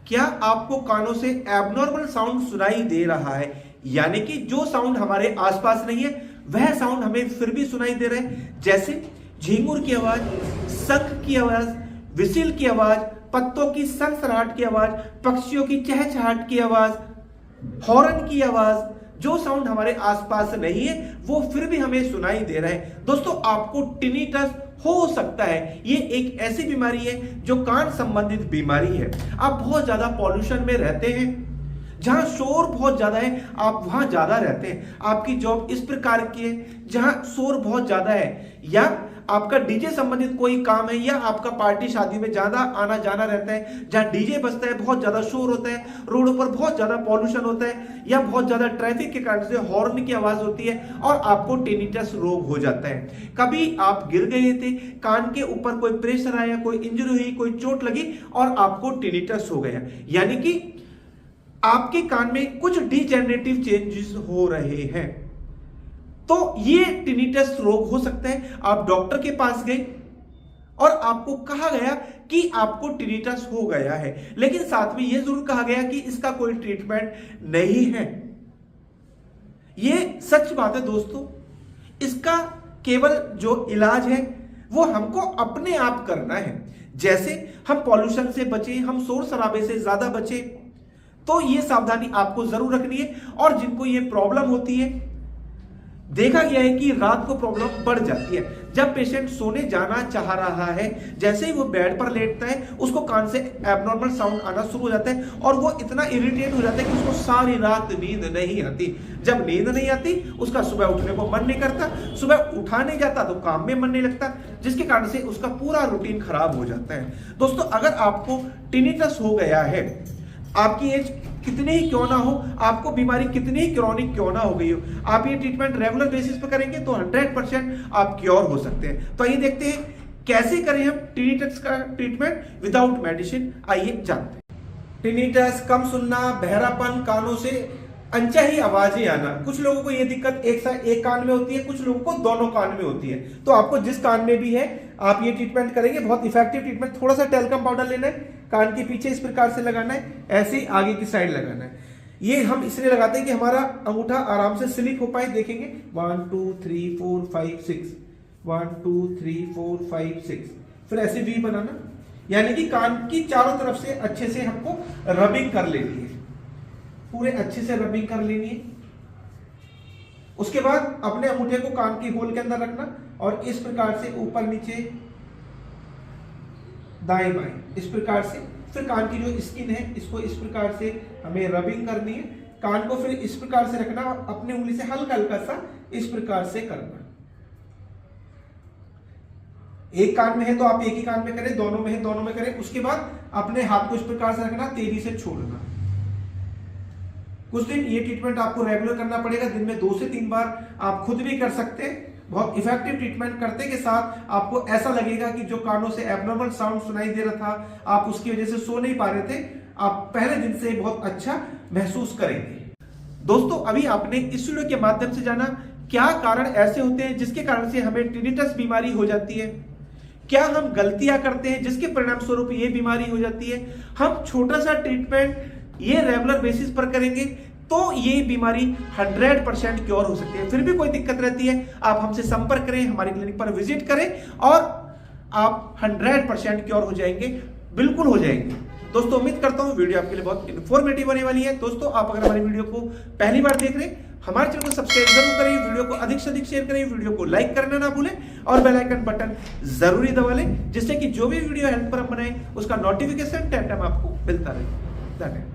क्या आपको कानों से एबनॉर्मल साउंड सुनाई दे रहा है, यानी कि जो साउंड हमारे आसपास नहीं है वह साउंड हमें फिर भी सुनाई दे रहा है, जैसे झींगुर की आवाज, शंख की आवाज, विसिल की आवाज, पत्तों की सरसराहट की आवाज, पक्षियों की चहचहाट की आवाज, हॉर्न की आवाज, जो साउंड हमारे आसपास नहीं है वो फिर भी हमें सुनाई दे रहा है। दोस्तों, आपको टिनिटस हो सकता है। ये एक ऐसी बीमारी है जो कान संबंधित बीमारी है। आप बहुत ज्यादा पॉल्यूशन में रहते हैं, जहां शोर बहुत ज्यादा है आप वहां ज्यादा रहते हैं, आपकी जॉब इस प्रकार की है जहां शोर बहुत ज्यादा है, या आपका डीजे संबंधित कोई काम है, या आपका पार्टी शादी में ज्यादा आना जाना रहता है जहां डीजे बजता है, बहुत ज्यादा शोर होता है, रोडों पर बहुत ज्यादा पॉल्यूशन होता है, या बहुत ज्यादा ट्रैफिक के कारण से हॉर्न की आवाज होती है और आपको टिनिटस रोग हो जाता है। कभी आप गिर गए थे, कान के ऊपर कोई प्रेशर आया, कोई इंजरी हुई, कोई चोट लगी और आपको टिनिटस हो गया, यानी कि आपके कान में कुछ डिजेनरेटिव चेंजेस हो रहे हैं, तो ये टिनिटस रोग हो सकता है। आप डॉक्टर के पास गए और आपको कहा गया कि आपको टिनिटस हो गया है, लेकिन साथ में यह जरूर कहा गया कि इसका कोई ट्रीटमेंट नहीं है। यह सच बात है दोस्तों। इसका केवल जो इलाज है वो हमको अपने आप करना है। जैसे हम पॉल्यूशन से बचें, हम शोर शराबे से ज्यादा बचें, तो ये सावधानी आपको जरूर रखनी है। और जिनको ये प्रॉब्लम होती है, देखा गया है कि रात को प्रॉब्लम बढ़ जाती है। जब पेशेंट सोने जाना चाह रहा है, जैसे ही वो बेड पर लेटता है उसको कान से एबनॉर्मल साउंड आना शुरू हो जाता है और वो इतना इरिटेट हो जाता है कि उसको सारी रात नींद नहीं आती। जब नींद नहीं आती उसका सुबह उठने को मन नहीं करता, सुबह उठा नहीं जाता तो काम में मन नहीं लगता, जिसके कारण से उसका पूरा रूटीन खराब हो जाता है। दोस्तों, अगर आपको टिनिटस हो गया है, आपकी एज कितनी ही क्यों ना हो, आपको बीमारी कितनी ही क्रॉनिक क्यों ना हो गई हो, आप ये ट्रीटमेंट रेगुलर बेसिस पर करेंगे तो 100% आप क्योर हो सकते हैं। तो आइए देखते हैं कैसे करें हम टिनिटस का ट्रीटमेंट विदाउट मेडिसिन। आइए जानते हैं। टिनिटस, कम सुनना, बहरापन, कानों से अनचाही आवाजें आना। कुछ लोगों को यह दिक्कत एक कान में होती है, कुछ लोगों को दोनों कान में होती है। तो आपको जिस कान में भी है आप ये ट्रीटमेंट करेंगे, बहुत इफेक्टिव ट्रीटमेंट। थोड़ा सा टेल्कम पाउडर लेना है, कान के पीछे इस प्रकार से लगाना है, ऐसे ही आगे की साइड लगाना है। ये हम इसलिए लगाते हैं कि हमारा अंगूठा आराम से स्लिप हो पाए। देखेंगे 1 2 3 4 5 6, 1 2 3 4 5 6, फिर ऐसे वी बनाना, यानी कि कान की चारों तरफ से अच्छे से हमको रबिंग कर लेनी है, पूरे अच्छे से रबिंग कर लेनी है। उसके बाद अपने अंगूठे को कान की होल के अंदर रखना और इस प्रकार से ऊपर नीचे, दाएं बाएं, इस प्रकार से। फिर कान की जो स्किन है इसको इस प्रकार से हमें रबिंग करनी है। कान को फिर इस प्रकार से रखना, अपने उंगली से हल्का हल्का सा इस प्रकार से करना। एक कान में है तो आप एक ही कान में करें, दोनों में है दोनों में करें। उसके बाद अपने हाथ को इस प्रकार से रखना, तेजी से छोड़ना। कुछ दिन ये ट्रीटमेंट आपको रेगुलर करना पड़ेगा, दिन में 2 से 3 बार आप खुद भी कर सकते हैं। बहुत इफेक्टिव ट्रीटमेंट करते के साथ आपको ऐसा लगेगा कि जो कानों से एबनॉर्मल साउंड सुनाई दे रहा था, आप उसकी वजह से सो नहीं पा रहे थे, आप पहले दिन से बहुत अच्छा महसूस करेंगे। दोस्तों, अभी आपने इस वीडियो के माध्यम से जाना क्या कारण ऐसे होते हैं जिसके कारण से हमें टिनिटस बीमारी हो जाती है, क्या हम गलतियां करते हैं जिसके परिणाम स्वरूप ये बीमारी हो जाती है। हम छोटा सा ट्रीटमेंट ये रेगुलर बेसिस पर करेंगे तो ये बीमारी 100% क्योर हो सकती है। फिर भी कोई दिक्कत रहती है, आप हमसे संपर्क करें, हमारे क्लिनिक पर विजिट करें और आप 100% क्योर हो जाएंगे, बिल्कुल हो जाएंगे। दोस्तों, उम्मीद करता हूं वीडियो आपके लिए बहुत इंफॉर्मेटिव होने वाली है। दोस्तों, आप अगर हमारी वीडियो को पहली बार देख रहे हैं, हमारे चैनल को सब्सक्राइब जरूर करें, वीडियो को अधिक से अधिक शेयर करें, वीडियो को लाइक करना ना भूलें और बेल आइकन बटन जरूरी दबा लें, जिससे कि जो भी वीडियो हेल्थ पर हम बनाएं उसका नोटिफिकेशन टाइम आपको मिलता रहे। धन्यवाद।